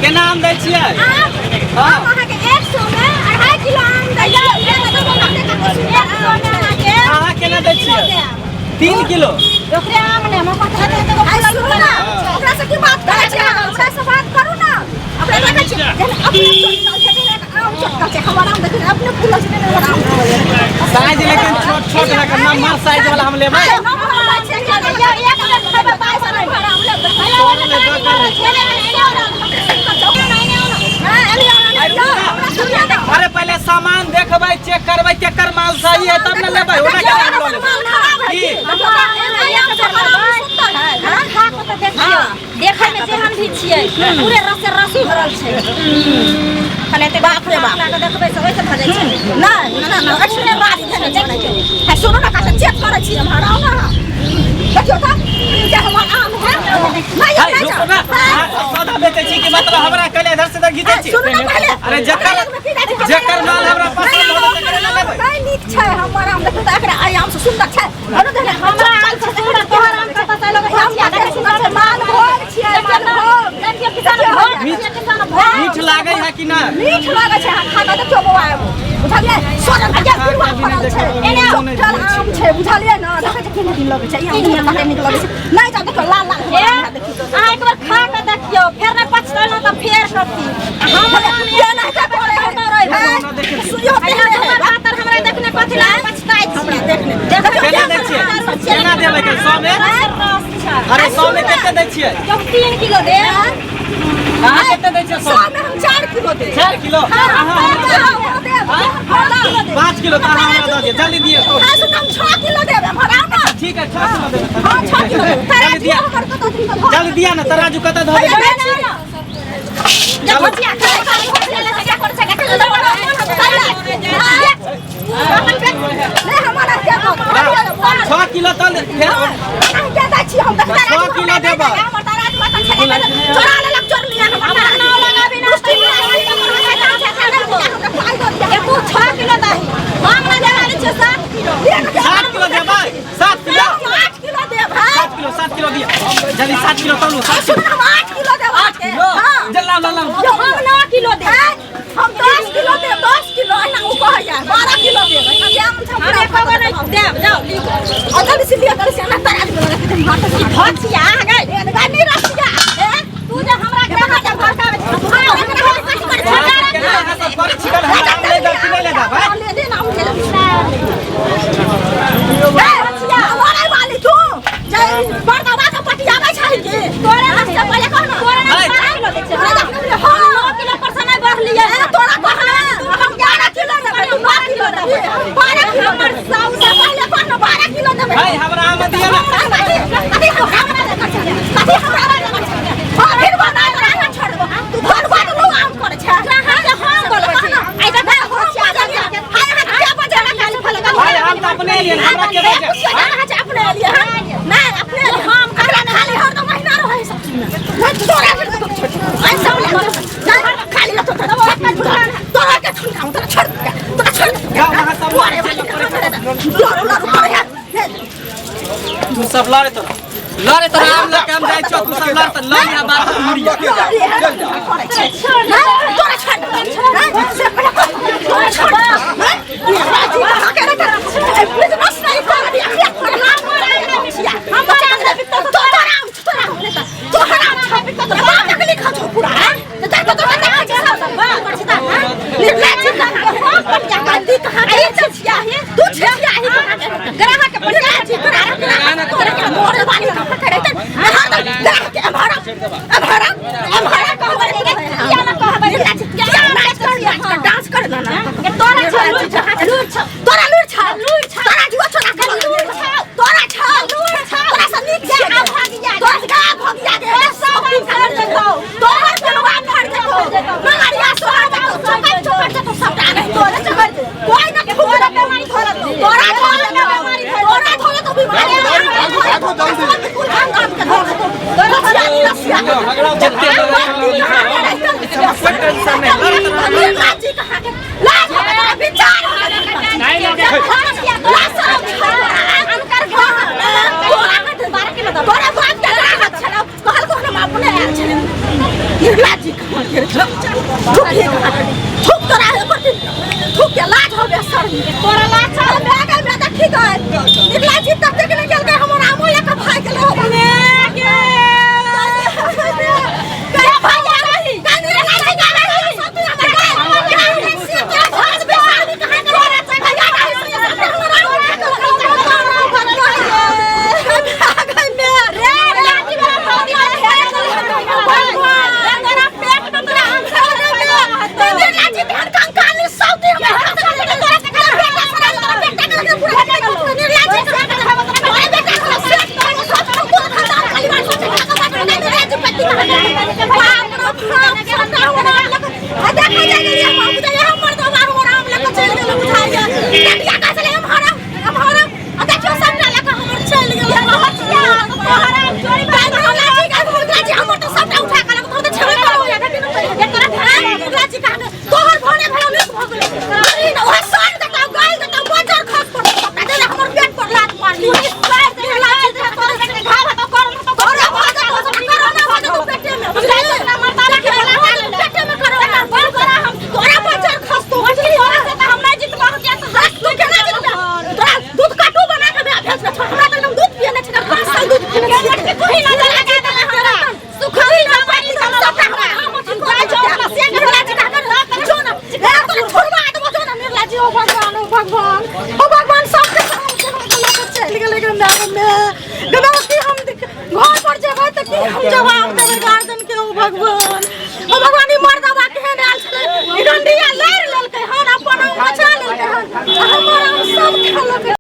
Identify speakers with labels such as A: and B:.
A: केना आम दै छियै?
B: हां अहाँ के 100 में 2.5 किलो आम दै छियै। 100 में अहाँ के
A: अहाँ केना दै छियै? 3 किलो
B: ओकरे आम ने हम पता दे तो बोला ना ओकरा से की बात करे छै? ओकरा से बात करू ना। अपने लगे छै अपने आम चटका छै हमारा आम देखिए अपने फूल से हमारा आम
A: साइज लेकिन छोट छोट है करना मार साइज वाला हम लेबै। अरे पहले सामान देखबै चेक करबै केकर माल सही है तब न लेबै। ओना केना हम लेबै?
B: देखै में जे हम भी छियै पूरे रस से रसी भरल छै। खाली ते बाप रे बाप लगा देखबै सब ऐसे भरै छै। नहीं ना ना एक्चुअली बात है देखिए है सुनो ना का चेक करै छी हम हराओ ना देखियो त जे हमर आम है नहीं
A: रुको ना सौदा बेचै छी कि मतलब हमरा कहले इधर से घिचै छी। अरे जकर माल हमरा पसंद हो तकर ले लेबै।
B: नहीं नीक छै हमर आम देखियो त एकरा आम से सुंदर छै। अरे देख हमरा आम से सुंदर तोहर आम का पता लगे हम देखै सुंदर छै माल भोग छियै माल भोग देखियो किसान भोग
A: मीठ लागै है कि ना?
B: मीठ लागे छै खा के देखियो बौआ बुझलिए सोना का फिरवा फरल छै एने चल आम छै बुझलिए ना देखै छै केना दिन लगे छै ई आम कते नीक लगे छै। नहीं जा देखियो लाल लाल देखियो अहाँ एक बार खा के देखियो फेर नहीं पछतल ना त फेर करती हम ये नहीं जा करे है सुइयो पे बातर हमरा देखने कथि ला पछताई छी देखने
A: केना दै छियै? केना देबै के 100 में? अरे 100 में कते दै छियै?
B: 3 किलो दे
A: अहाँ कते दै छियै 100
B: में? हम 4 किलो दे
A: 4 किलो अहाँ 5 किलो तो अहाँ हमरा दऽ दियौ जल्दी दियौ।
B: हम 6 किलो देब हमरा ना
A: ठीक है 6 किलो देबै।
B: हां 6 किलो
A: जल्दी दिया जल्दी दिया ना तराजू कते धऽ देबै।
B: चलो भजिया क्या कर सके नहीं हमारा क्या
A: 6 किलो तो फिर
B: क्या दै छी हम
A: 6 किलो देबै।
B: हमर तराज मत चोरा लेलक चोर लिया हमर ना लगा बिना तू 6 किलो दही हम ना देवाली छै 7 किलो
A: 7 किलो देबै। 7 किलो
B: 8 किलो देब
A: 7 किलो दिया जल्दी 7 किलो तौलू। 7 किलो
B: हम 8 किलो देब 8 किलो
A: जल्ला लल्ला
B: हम 9 किलो देब हम 10 किलो देब 10 किलो ना ऊ कह यार 12 किलो देब हम कहबे नहीं देब जाओ और जल्दी से लिया कर से ना तराज में लगा के हाथ से भजिया आ गए गाड़ी रसिया तू जे हमरा के घर का
A: तू सब लड़े तो आम लेके हम जाय छ तू सब लड़ त लड़ या बात मुड़िया
B: डांस कर ना तोरा लूट छा तोरा जीवा छोड़ा कर लूट छा तोरा छा तोरा से नीक से आ भाग जा तोरा का भाग जा सब दिन कर देतो तोरा पेलवा फाड़ देतो मगरिया सोहा देतो सब सब नहीं तोरा चकर कोई ना तोरा बेमारी धर तोरा बेमारी तोरा धोले तो बीमारी लाजी कहाँ के थूक तो रहा है थूक के लाज हो गया सर तोरा लाज चल मैं आ गई मैं देखी गई लाजी तब तक नहीं चल गए हमारा आमो लेकर भाई के लो बने के क्या भाई जा रही कानी लाजी जा रही सब हमारे क्या भाज बेसानी कहां के रहा है भैया भगवान